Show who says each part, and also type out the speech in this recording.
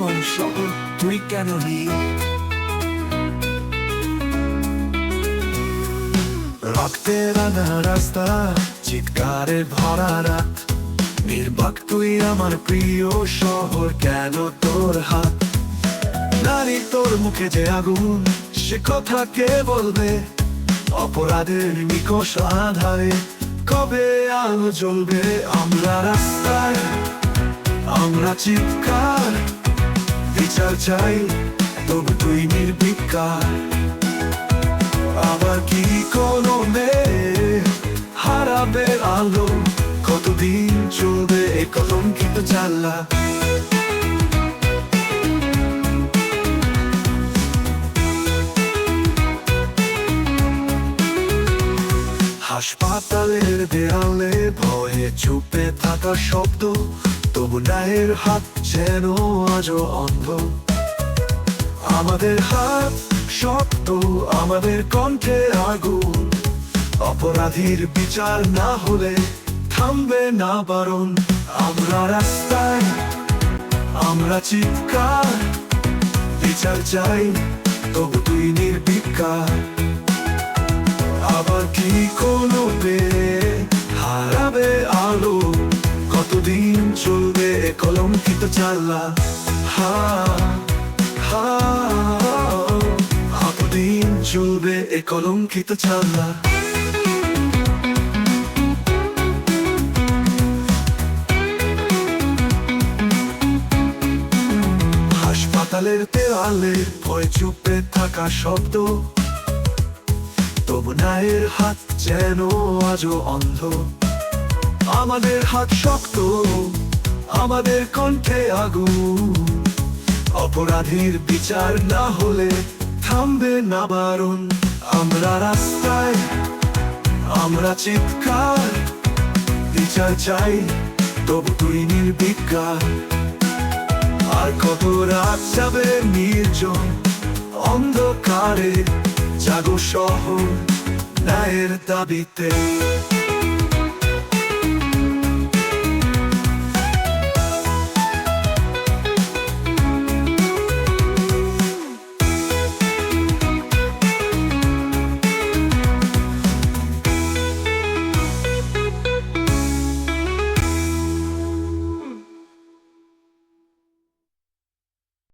Speaker 1: অমন শহর তুই কেন নি? রক্তে রাঙা রাস্তা, চিৎকারে ভরা রাত, নির্বাক তুই আমার প্রিয় শহর, কেন তোর হাত? নারী তোর মুখে যে আগুন, সে কথা কে বলবে? অপরাধের নিকষ আধারে কবে আলো জ্বলবে? আমরা রাস্তায়, আমরা চিৎকার, বিচার চাই, তবু তুই নির্বিকার। আবার কি কোনো মেয়ে হারাবে আলো? কতদিন চলবে এ কলঙ্কিত জানলা? হাসপাতালের দেয়ালে ভয়ে চুপে থাকা শব্দ, তবু ন্যায়ের হাত যেন আজও অন্ধ। আমাদের হাত শক্ত, আমাদের কণ্ঠে আগুন, অপরাধীর বিচার না হলে থামবে না বারণ। আমরা রাস্তায়, আমরা চিৎকার, বিচার চাই, তবু তুই নির্বিকার। আবার কি কোনো মেয়ে হারাবে আলো? কতদিন চলবে এ কলঙ্কিত জানলা? হা হা, কতদিন চলবে এ কলঙ্কিত জানলা? হাসপাতালের দেওয়ালে ভয় চুপে থাকা শব্দ, তবু ন্যায়ের হাত যেন আজও অন্ধ। আমাদের হাত শক্ত, আমাদের কণ্ঠে আগুন, অপরাধীর বিচার না হলে থামবে না বারণ। আমরা রাস্তায়, আমরা চিৎকার, বিচার চাই, তবু তুই নির্বিকার। আর কত রাত যাবে নির্জন অন্ধকারে, জাগো শহর ন্যায়ের দাবিতে।